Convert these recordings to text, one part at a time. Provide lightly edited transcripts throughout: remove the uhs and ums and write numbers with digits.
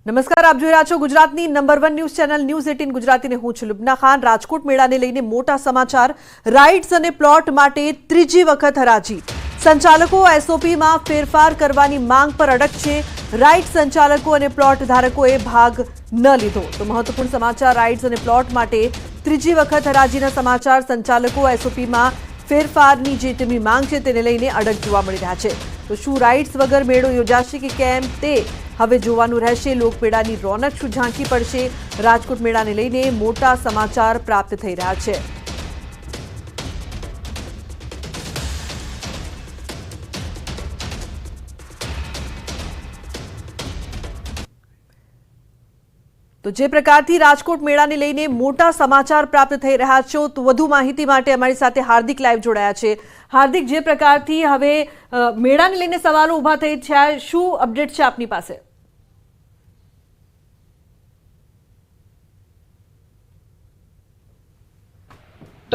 નમસ્કાર, આપ જોઈ રહ્યા છો ગુજરાતની નંબર 1 ન્યૂઝ ચેનલ ન્યૂઝ 18 ગુજરાતીને હું છું લુબના ખાન। રાજકોટ મેળાને લઈને મોટા સમાચાર। રાઇડ્સ અને પ્લોટ માટે ત્રીજી વખત હરાજી। સંચાલકો એસઓપીમાં ફેરફાર કરવાની માંગ પર અડગ છે। રાઇડ સંચાલકો અને પ્લોટ ધારકોએ ભાગ ન લીધો તો મહત્વપૂર્ણ સમાચાર। રાઇડ્સ અને પ્લોટ માટે ત્રીજી વખત હરાજીના સમાચાર। સંચાલકો એસઓપીમાં ફેરફારની જે તેમની માંગ છે તેને લઈને અડગ જોવા મળી રહ્યા છે। તો શું રાઇડ્સ વગર મેળો યોજાશે કે કેમ તે હવે જોવાનું રહેશે। લોકમેળાની રોનક શું ઝાંખી પડશે? રાજકોટ મેળાને લઈને મોટા સમાચાર પ્રાપ્ત થઈ રહ્યા છે। તો જે પ્રકારથી રાજકોટ મેળાને લઈને મોટા સમાચાર પ્રાપ્ત થઈ રહ્યા છે તો વધુ માહિતી માટે અમારી સાથે હાર્દિક લાઈવ જોડાયા છે। હાર્દિક, જે પ્રકારથી હવે મેળાને લઈને સવાલો ઊભા થઈ છે, શું અપડેટ છે આપની પાસે?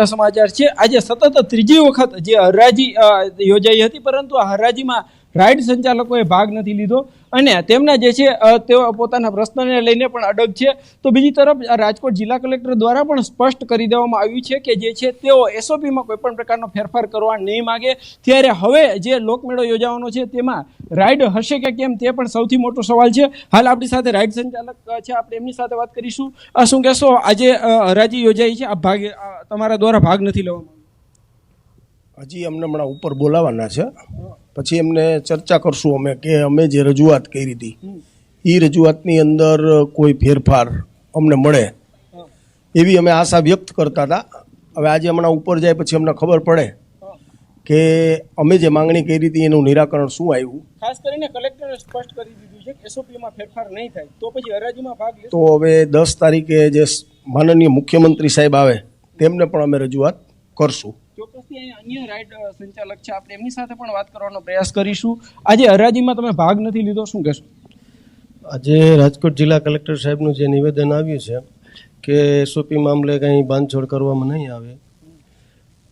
સમાચાર છે આજે સતત ત્રીજી વખત જે હરાજી યોજાઈ હતી, પરંતુ આ હરાજીમાં રાઇડ સંચાલકોએ ભાગ નથી લીધો અને તેમના જે છે તેઓ પોતાના પ્રશ્નને લઈને પણ અડગ છે। તો બીજી તરફ રાજકોટ જિલ્લા કલેક્ટર દ્વારા પણ સ્પષ્ટ કરી દેવામાં આવ્યું છે કે જે છે તેઓ એસઓપીમાં કોઈ પણ પ્રકારનો ફેરફાર કરવા નહીં માગે। ત્યારે હવે જે લોકમેળો યોજાવાનો છે તેમાં રાઇડ હશે કે કેમ તે પણ સૌથી મોટો સવાલ છે। હાલ આપણી સાથે રાઇડ સંચાલક છે, આપણે એમની સાથે વાત કરીશું। શું કહેશો, આજે હરાજી યોજાઈ છે, તમારા દ્વારા ભાગ નથી લેવામાં? હજી અમને હમણાં ઉપર બોલાવાના છે, પછી એમને ચર્ચા કરશું અમે કે અમે જે રજૂઆત કરી હતી એ રજૂઆતની અંદર કોઈ ફેરફાર અમને મળે એવી અમે આશા વ્યક્ત કરતા હતા। હવે આજે હમણાં ઉપર જાય પછી અમને ખબર પડે કે અમે જે માંગણી કરી હતી એનું નિરાકરણ શું આવ્યું। ખાસ કરીને કલેક્ટરે સ્પષ્ટ કરી દીધું છે કે એસઓપીમાં ફેરફાર નહીં થાય તો પછી હરાજીમાં ભાગ લેશો? તો હવે 10 તારીખે જે માનનીય મુખ્યમંત્રી સાહેબ આવે તેમને પણ અમે રજૂઆત કરશું। ચોક્કસથી અન્ય રાઇડ સંચાલક છે, આપણે એમની સાથે પણ વાત કરવાનો પ્રયાસ કરીશું। આજે હરાજીમાં તમે ભાગ નથી લીધો, શું કહેશો? આજે રાજકોટ જિલ્લા કલેક્ટર સાહેબનું જે નિવેદન આવ્યું છે કે એસઓપી મામલે કંઈ બાંધછોડ કરવામાં નહીં આવે,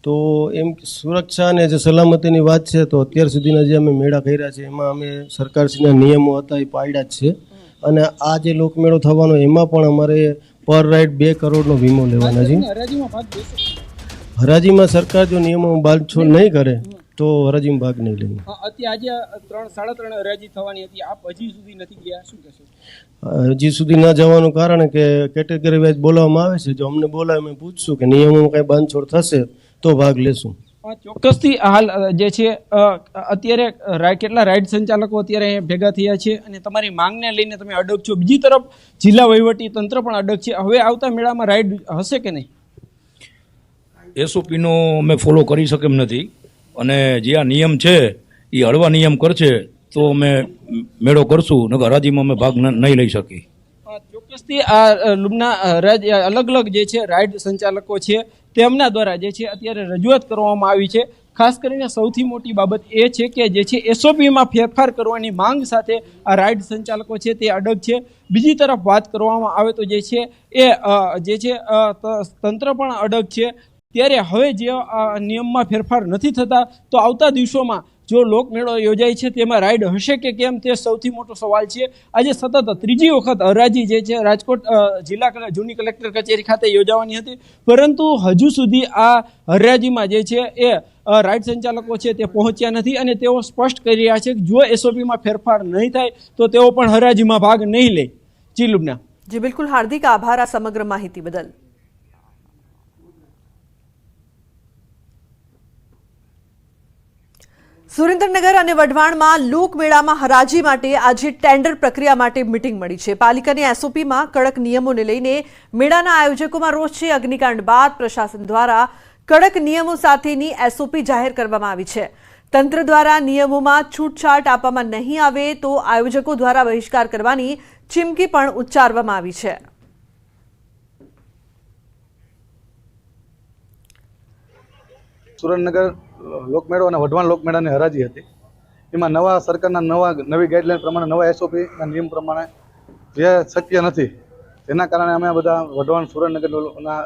તો એમ સુરક્ષા અને જે સલામતીની વાત છે તો અત્યાર સુધીના જે અમે મેળા કર્યા છે એમાં અમે સરકારશ્રીના નિયમો હતા એ પાળ્યા જ છે અને આ જે લોકમેળો થવાનો એમાં પણ અમારે પર રાઇડ 2 કરોડનો વીમો લેવાના છે। હરાજીમાં ભાગ લેશો? હરાજીમાં સરકાર જો નિયમો બાંધછોડ નહીં કરે તો હરાજીમાં ભાગ નહીં લઈએ। આજે 3-3.5 હરાજી થવાની હતી, આપ હજી સુધી નથી ગયા, શું કહેશો? હજી સુધી ના જવાનું કારણ કે કેટેગરી વાઇઝ બોલાવવામાં આવે છે, જો અમને બોલાવે અમે પૂછશું કે નિયમોમાં કંઈ બાંધછોડ થશે તો ભાગ લેશું। ચોક્કસથી હાલ જે છે અત્યારે કેટલા રાઇડ સંચાલકો અત્યારે ભેગા થયા છે અને તમારી માંગને લઈને તમે અડગ છો, બીજી તરફ જિલ્લા વહીવટી તંત્ર પણ અડગ છે। હવે આવતા મેળામાં રાઇડ હશે કે નહીં? એસઓપીનો અમે ફોલો કરી શકે એમ નથી અને જે આ નિયમ છે એ હળવા નિયમ કરશે તો અમે મેળો કરશું, નકર હરાજીમાં અમે ભાગ નહીં લઈ શકીએ। ચોક્કસથી આ લુબના અલગ અલગ જે છે રાઇડ સંચાલકો છે તેમના દ્વારા જે છે અત્યારે રજૂઆત કરવામાં આવી છે। ખાસ કરીને સૌથી મોટી બાબત એ છે કે જે છે એસઓપીમાં ફેરફાર કરવાની માંગ સાથે આ રાઇડ સંચાલકો છે તે અડગ છે। બીજી તરફ વાત કરવામાં આવે તો જે છે એ જે છે તંત્ર પણ અડગ છે। ત્યારે હવે જે નિયમમાં ફેરફાર નથી થતા તો આવતા દિવસોમાં જો લોકમેળો યોજાય છે તેમાં રાઇડ હશે કે કેમ તે સૌથી મોટો સવાલ છે। આજે સતત ત્રીજી વખત હરાજી જે છે રાજકોટ જિલ્લા જૂની કલેક્ટર કચેરી ખાતે યોજાવાની હતી, પરંતુ હજુ સુધી આ હરાજીમાં જે છે એ રાઇડ સંચાલકો છે તે પહોંચ્યા નથી અને તેઓ સ્પષ્ટ કરી રહ્યા છે કે જો એસઓપીમાં ફેરફાર નહીં થાય તો તેઓ પણ હરાજીમાં ભાગ નહીં લે। જી લુબના। જી બિલકુલ હાર્દિક, આભાર આ સમગ્ર માહિતી બદલ। સુરેન્દ્રનગર અને વઢવાણમાં લોકમેળામાં હરાજી માટે આજે ટેન્ડર પ્રક્રિયા માટે મીટિંગ મળી છે। પાલિકાની એસઓપીમાં કડક નિયમોને લઈને મેળાના આયોજકોમાં રોષ છે। અગ્નિકાંડ બાદ પ્રશાસન દ્વારા કડક નિયમો સાથેની એસઓપી જાહેર કરવામાં આવી છે। તંત્ર દ્વારા નિયમોમાં છૂટછાટ આપવામાં નહીં આવે તો આયોજકો દ્વારા બહિષ્કાર કરવાની ચીમકી પણ ઉચ્ચારવામાં આવી છે। સુરેન્દ્રનગર લોકમેળો અને વઢવાણ લોકમેળાની હરાજી હતી, એમાં નવી ગાઈડલાઈન પ્રમાણે નવા એસઓપીના નિયમ પ્રમાણે જે શક્ય નથી, તેના કારણે અમે બધા વઢવાણ સુરેન્દ્રનગરના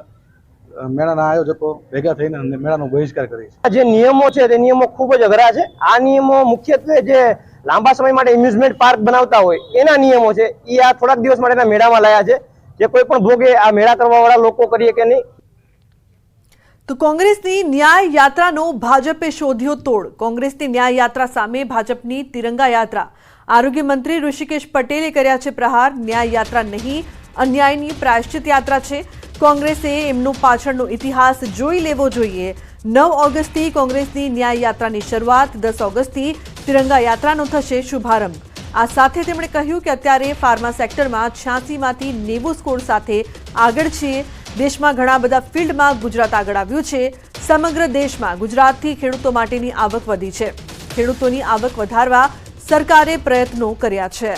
મેળાના આયોજકો ભેગા થઈને મેળાનો બહિષ્કાર કરીએ છીએ। જે નિયમો છે તે નિયમો ખૂબ જ અઘરા છે। આ નિયમો મુખ્યત્વે જે લાંબા સમય માટે એમ્યુઝમેન્ટ પાર્ક બનાવતા હોય એના નિયમો છે એ આ થોડાક દિવસ માટેના મેળામાં લાયા છે, જે કોઈ પણ ભોગે આ મેળા કરવા વાળા લોકો કરીએ કે નહીં. તો કોંગ્રેસની ન્યાય યાત્રાનો ભાજપે શોધ્યો તોડ. કોંગ્રેસની ન્યાય યાત્રા સામે ભાજપની તિરંગા યાત્રા. આરોગ્ય મંત્રી ઋષિકેશ પટેલે કર્યા છે પ્રહાર. ન્યાય યાત્રા નહીં, અન્યાયની પ્રાયશ્ચિત યાત્રા છે. કોંગ્રેસે એમનો પાછળનો ઇતિહાસ જોઈ લેવો જોઈએ. 9 ઓગસ્ટથી કોંગ્રેસની ન્યાય યાત્રાની શરૂઆત, 10 ઓગસ્ટથી તિરંગા યાત્રાનો થશે શુભારંભ. આ સાથે તેમણે કહ્યું કે અત્યારે ફાર્મા સેક્ટરમાં 86માંથી 90 સ્કોર સાથે આગળ છીએ. દેશમાં ઘણા બધા ફિલ્ડમાં ગુજરાત આગળ આવ્યું છે. સમગ્ર દેશમાં ગુજરાતથી ખેડૂતો માટેની આવક વધી છે. ખેડૂતોની આવક વધારવા સરકારે પ્રયત્નો કર્યા છે.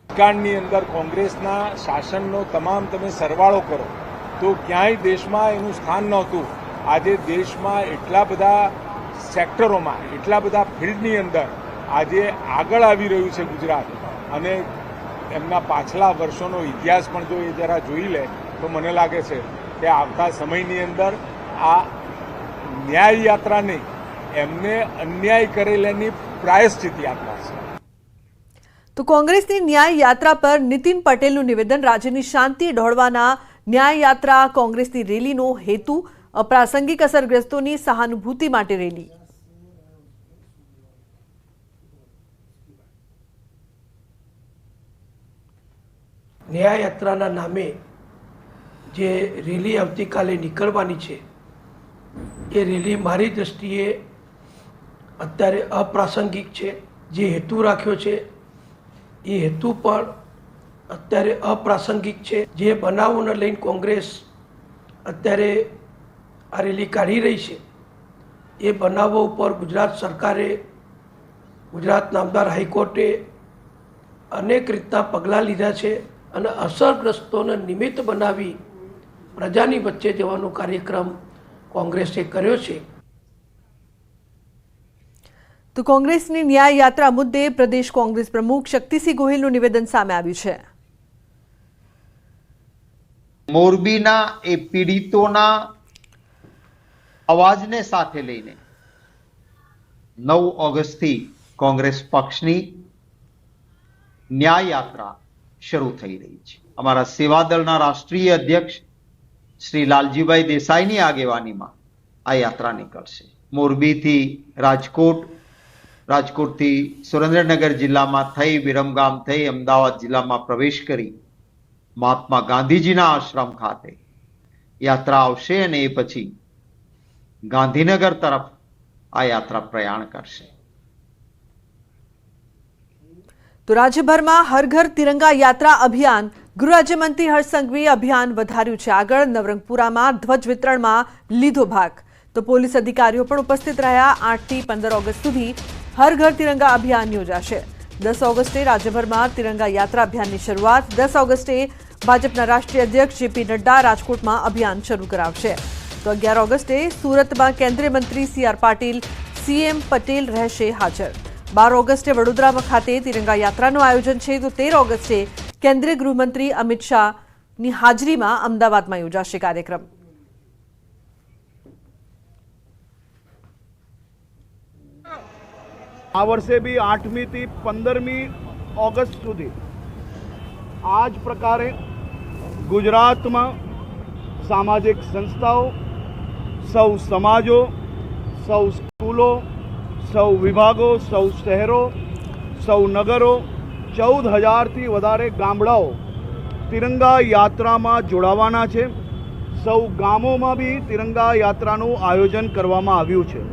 ભૂતકાળની અંદર કોંગ્રેસના શાસનનો તમામ તમે સરવાળો કરો તો ક્યાંય દેશમાં એનું સ્થાન નહોતું. આજે દેશમાં એટલા બધા સેક્ટરોમાં, એટલા બધા ફિલ્ડની અંદર આજે આગળ આવી રહ્યું છે ગુજરાત, અને એમના પાછલા વર્ષોનો ઇતિહાસ પણ જો એ જરા જોઈ લે તો મને લાગે છે કે આવતા સમયની અંદર આ ન્યાય યાત્રા નહીં, એમને અન્યાય કરેલાની પ્રાયશ્ચિત યાત્રા છે. તો કોંગ્રેસની ન્યાય યાત્રા પર નીતિન પટેલનું નિવેદન. રાજ્યની શાંતિ દોહડવાના ન્યાય યાત્રા કોંગ્રેસની રેલીનો હેતુ અપ્રાસંગિક અસરગ્રસ્તોની સહાનુભૂતિ માટે રેલી. ન્યાય યાત્રાના નામે જે રેલી આવતીકાલે નીકળવાની છે એ રેલી મારી દ્રષ્ટિએ અત્યારે અપ્રાસંગિક છે. જે હેતુ રાખ્યો છે એ હેતુ પણ અત્યારે અપ્રાસંગિક છે. જે બનાવોને લઈને કોંગ્રેસ અત્યારે આ રેલી કાઢી રહી છે એ બનાવો ઉપર ગુજરાત સરકારે, ગુજરાત નામદાર હાઈકોર્ટે અનેક રીતના પગલાં લીધા છે અને અસરગ્રસ્તોને નિમિત્ત બનાવી પ્રજાની વચ્ચે જવાનો કાર્યક્રમ કોંગ્રેસે કર્યો છે. તો કોંગ્રેસની ન્યાય યાત્રા મુદ્દે પ્રદેશ કોંગ્રેસ પ્રમુખ શક્તિસિંહ ગોહિલનું નિવેદન સામે આવ્યું છે. મોરબીના એ પીડિતોના અવાજને સાથે લઈને 9 ઓગસ્ટથી કોંગ્રેસ પક્ષની ન્યાય યાત્રા શરૂ થઈ રહી છે. અમારા સેવાદળના રાષ્ટ્રીય અધ્યક્ષ શ્રી લાલજીભાઈ દેસાઈની આગેવાનીમાં આ યાત્રા નીકળશે. મોરબીથી રાજકોટ, રાજકોટથી સુરેન્દ્રનગર જિલ્લામાં થઈ, વિરમગામ થઈ, અમદાવાદ જિલ્લામાં પ્રવેશ કરી મહાત્મા ગાંધીજીના આશ્રમ ખાતે યાત્રા આવશે અને એ પછી ગાંધીનગર તરફ આ યાત્રા પ્રયાણ કરશે. તો રાજ્યભરમાં હર ઘર તિરંગા યાત્રા અભિયાન. ગૃહ રાજ્યમંત્રી હર્ષ સંઘવીએ અભિયાન વધાર્યું છે આગળ. નવરંગપુરામાં ધ્વજ વિતરણમાં લીધો ભાગ. તો પોલીસ અધિકારીઓ પણ ઉપસ્થિત રહ્યા. 8 થી 15 ઓગસ્ટ સુધી હર ઘર તિરંગા અભિયાન યોજાશે. 10 ઓગસ્ટે રાજ્યભરમાં તિરંગા યાત્રા અભિયાનની શરૂઆત. 10 ઓગસ્ટે ભાજપના રાષ્ટ્રીય અધ્યક્ષ જેપી નડ્ડા રાજકોટમાં અભિયાન શરૂ કરાવશે. તો 11 ઓગસ્ટે સુરતમાં કેન્દ્રીય મંત્રી CR પાટીલ, CM પટેલ રહેશે હાજર. 12 ઓગસ્ટે વડોદરા ખાતે તિરંગા યાત્રાનું આયોજન છે. તો 13 ઓગસ્ટે કેન્દ્રીય ગૃહમંત્રી અમિત શાહની હાજરીમાં અમદાવાદમાં યોજાશે કાર્યક્રમ. આ વર્ષે બી 8મી થી 15મી ઓગસ્ટ સુધી આ જ પ્રકારે ગુજરાતમાં સામાજિક સંસ્થાઓ, સૌ સમાજો, સૌ સ્કૂલો, સૌ વિભાગો, સૌ શહેરો, સૌ નગરો, 14,000થી વધારે ગામડાઓ તિરંગા યાત્રામાં જોડાવાના છે. સૌ ગામોમાં બી તિરંગા યાત્રાનું આયોજન કરવામાં આવ્યું છે.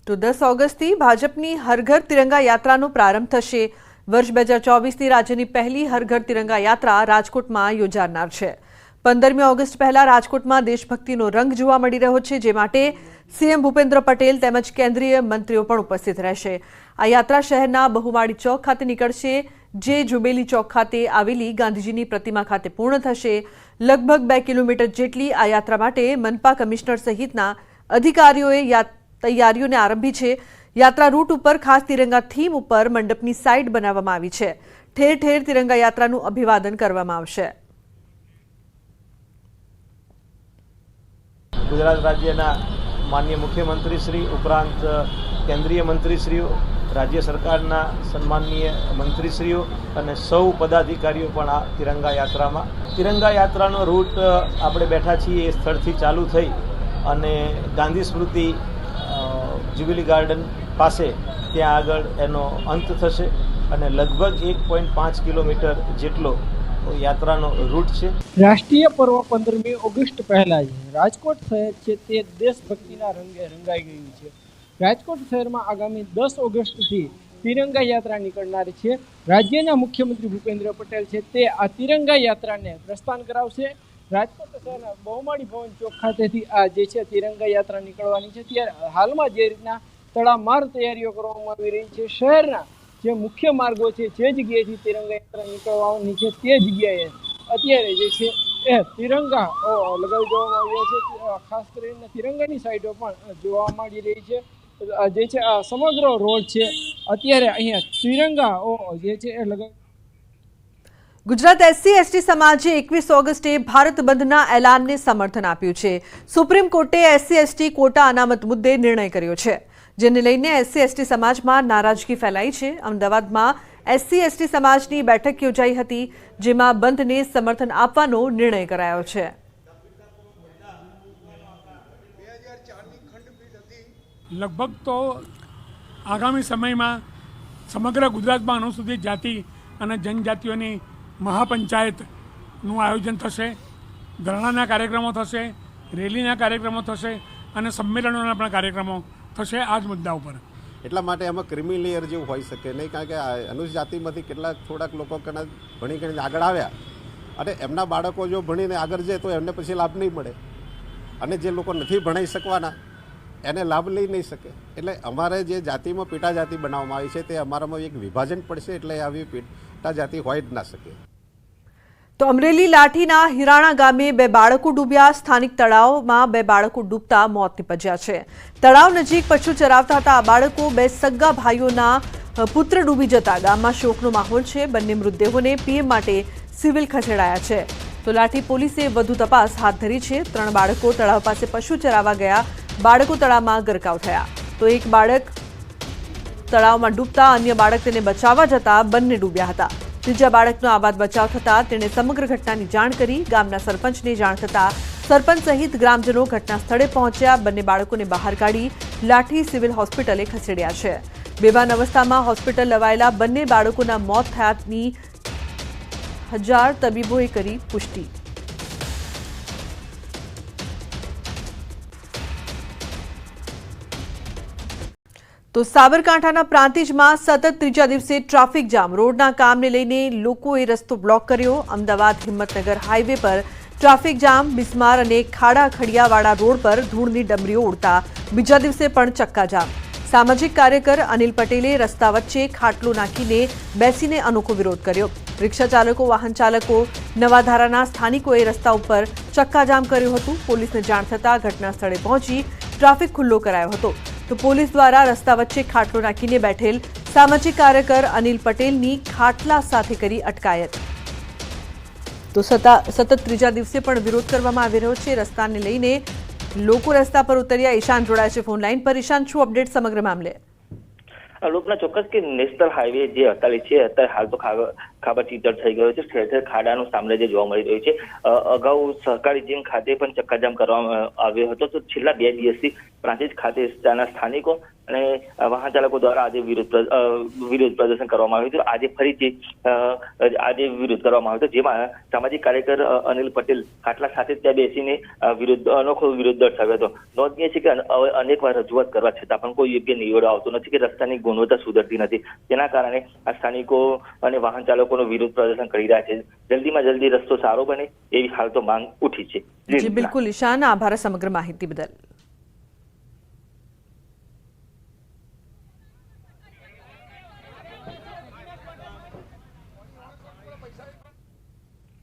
તો 10 ઓગસ્ટથી ભાજપની હર ઘર તિરંગા યાત્રાનો પ્રારંભ થશે. વર્ષ 2024ની રાજ્યની પહેલી હર ઘર તિરંગા યાત્રા રાજકોટમાં યોજાનાર છે. 15મી ઓગસ્ટ પહેલા રાજકોટમાં દેશભક્તિનો રંગ જોવા મળી રહ્યો છે, જે માટે CM ભૂપેન્દ્ર પટેલ તેમજ કેન્દ્રીય મંત્રીઓ પણ ઉપસ્થિત રહેશે. આ યાત્રા શહેરના બહુમાળી ચોક ખાતે નીકળશે, જે જુબેલી ચોક ખાતે આવેલી ગાંધીજીની પ્રતિમા ખાતે પૂર્ણ થશે. લગભગ 2 કિલોમીટર જેટલી આ યાત્રા માટે મનપા કમિશનર સહિતના અધિકારીઓએ તૈયારીઓને આરંભી છે. યાત્રા રૂટ ઉપર ખાસ તિરંગા થીમ ઉપર મંડપની સાઇડ બનાવવામાં આવી છે. ઠેર ઠેર તિરંગા યાત્રાનું અભિવાદન કરવામાં આવશે. ગુજરાત રાજ્યના માનનીય મુખ્યમંત્રીશ્રી ઉપરાંત કેન્દ્રીય મંત્રીશ્રીઓ, રાજ્ય સરકારના સન્માનનીય મંત્રીશ્રીઓ અને સૌ પદાધિકારીઓ પણ આ તિરંગા યાત્રાનો રૂટ આપણે બેઠા છીએ એ સ્થળથી ચાલુ થઈ અને ગાંધી સ્મૃતિ જ્યુબિલી ગાર્ડન પાસે ત્યાં આગળ એનો અંત થશે અને લગભગ 1.5 કિલોમીટર જેટલો યાત્રાનો રૂટ છે. રાષ્ટ્રીય પર્વ 15મી ઓગસ્ટ પહેલા જ રાજકોટ શહેર છે તે દેશભક્તિના રંગે રંગાઈ ગયું છે. રાજકોટ શહેરમાં આગામી 10 ઓગસ્ટથી તિરંગા યાત્રા નીકળનાર છે. રાજ્યના મુખ્યમંત્રી ભૂપેન્દ્ર પટેલ છે તે આ તિરંગા યાત્રાને પ્રસ્થાન કરાવશે. રાજકોટ શહેરના બહુમાળી ભવન ચોક ખાતેથી આ જે છે તિરંગા યાત્રા નીકળવાની છે. ત્યારે હાલમાં જે રીતના તડામાર તૈયારીઓ કરવામાં આવી રહી છે, શહેરના જે મુખ્ય માર્ગો છે જે જગ્યાએથી તિરંગા યાત્રા નીકળવાની છે તે જગ્યાએ અત્યારે જે છે એ તિરંગા લગાવી દેવામાં આવ્યા છે. ખાસ કરીને તિરંગાની સાઈડો પણ જોવા મળી રહી છે. જે છે આ સમગ્ર રોડ છે અત્યારે અહીંયા તિરંગા જે છે એ લગાવી. ગુજરાત SC/ST સમાજે 21 ઓગસ્ટે ભારત બંધના એલાનને સમર્થન આપ્યું છે. સુપ્રીમ કોર્ટે SC/ST કોટા અનામત મુદ્દે નિર્ણય કર્યો છે, જેને લઈને SC/ST સમાજમાં નારાજગી ફેલાઈ છે. અમદાવાદમાં SC/ST સમાજની બેઠક યોજાઈ હતી, જેમાં બંધને સમર્થન આપવાનો નિર્ણય કરાયો છે. લગભગ તો આગામી સમયમાં સમગ્ર ગુજરાતમાં અનુસૂચિત જાતિ અને જનજાતિઓની મહાપંચાયતનું આયોજન થશે. ધરણાના કાર્યક્રમો થશે, રેલીના કાર્યક્રમો થશે અને સંમેલનોના પણ કાર્યક્રમો થશે આ જ મુદ્દા ઉપર. એટલા માટે એમાં ક્રિમી લેયર જેવું હોઈ શકે નહીં, કારણ કે અનુસૂચિત જાતિમાંથી થોડાક લોકો ભણી ગણીને આગળ આવ્યા અને એમના બાળકો જો ભણીને આગળ જાય તો એમને પછી લાભ નહીં મળે અને જે લોકો નથી ભણાઈ શકવાના એને લાભ લઈ નહીં શકે. એટલે અમારે જે જાતિમાં પેટા જાતિ બનાવવામાં આવી છે તે અમારામાં એક વિભાજન પડશે, એટલે આવી પેટા જાતિ હોય જ ના શકે. તો અમરેલી લાઠીના હિરાણા ગામે 2 બાળકો ડૂબ્યા. સ્થાનિક તળાવમાં 2 બાળકો ડૂબતા મોત નીપજ્યા છે. તળાવ નજીક પશુ ચરાવતા હતા આ બાળકો 2 સગા ભાઈઓના પુત્ર ડૂબી જતા ગામમાં શોકનો માહોલ છે. બંને મૃતદેહોને પીએમ માટે સિવિલ ખસેડાયા છે. તો લાઠી પોલીસે વધુ તપાસ હાથ ધરી છે. 3 બાળકો તળાવ પાસે પશુ ચરાવવા ગયા. બાળકો તળાવમાં ગરકાવ થયા. તો એક બાળક તળાવમાં ડૂબતા અન્ય બાળક તેને બચાવવા જતા બંને ડૂબ્યા હતા. ત્રીજા બાળકનો આબાદ બચાવ થતા તેણે સમગ્ર ઘટનાની જાણ કરી. ગામના સરપંચને જાણ થતા સરપંચ સહિત ગ્રામજનો ઘટના સ્થળે પહોંચ્યા. બંને બાળકોને બહાર કાઢી લાઠી સિવિલ હોસ્પિટલે ખસેડ્યા છે. બેભાન અવસ્થામાં હોસ્પિટલ લવાયેલા બંને બાળકોના મોત થયાની 1000 તબીબોએ કરી પુષ્ટિ. તો સાબરકાંઠાના પ્રાંતિજમાં સતત ત્રીજા દિવસે ટ્રાફિક જામ. રોડના કામને લઈને લોકોએ રસ્તો બ્લોક કર્યો. અમદાવાદ હિંમતનગર હાઈવે પર ટ્રાફિક જામ. બિસ્માર અને ખાડા ખડિયાવાળા રોડ પર ધૂળની ડમરીઓ ઉડતા બીજા દિવસે પણ ચક્કાજામ. સામાજિક કાર્યકર અનિલ પટેલે રસ્તા વચ્ચે ખાટલો નાખીને બેસીને અનોખો વિરોધ કર્યો. રિક્ષા ચાલકો, વાહન ચાલકો, નવાધારાના સ્થાનિકોએ રસ્તા ઉપર ચક્કાજામ કર્યું હતું. પોલીસને જાણ થતાં ઘટના સ્થળે પહોંચી ટ્રાફિક ખુલ્લો કરાયો હતો. તો પોલીસ દ્વારા રસ્તા વચ્ચે ખાટલો નાખીને બેઠેલ સામાજિક કાર્યકર અનિલ પટેલની ખાટલા સાથે કરી અટકાયત. તો સતત ત્રીજા દિવસે પણ વિરોધ કરવામાં આવી રહ્યો છે. રસ્તાને લઈને લોકો રસ્તા પર ઉતર્યા. ઈશાન જોડાય છે ફોન લાઈન પર. ઈશાન, શું અપડેટ સમગ્ર મામલે? લોકના ચોક્કસ કે નેશનલ હાઈવે જે 48 છે અત્યારે હાલ તો ખાબોચીતર થઈ ગયો છે. ઠેર ઠેર ખાડાનું સામ્રાજ્ય જોવા મળી રહ્યું છે. અગાઉ સહકારી જીમ ખાતે પણ ચક્કાજામ કરવામાં આવ્યો હતો. તો છેલ્લા 2 દિવસથી પ્રાંતિજ ખાતે સ્થાનિકો અને વાહન ચાલકો દ્વારા આજે વિરોધ પ્રદર્શન કરવામાં આવ્યું હતું. આજે ફરીથી આજે વિરોધ કરવામાં આવ્યો હતો, જેમાં સામાજિક કાર્યકર અનિલ પટેલ ખાટલા સાથે ત્યાં બેસીને અનોખો વિરોધ દર્શાવ્યો હતો. નોંધનીય છે કે અનેકવાર રજૂઆત કરવા છતાં પણ કોઈ યોગ્ય નિવેડો આવતો નથી કે રસ્તાની ગુણવત્તા સુધરતી નથી. તેના કારણે આ સ્થાનિકો અને વાહન ચાલકોનો વિરોધ પ્રદર્શન કરી રહ્યા છે. જલ્દીમાં જલ્દી રસ્તો સારો બને એવી હાલ તો માંગ ઉઠી છે. જી બિલકુલ ઈશાન, આભાર સમગ્ર માહિતી બદલ.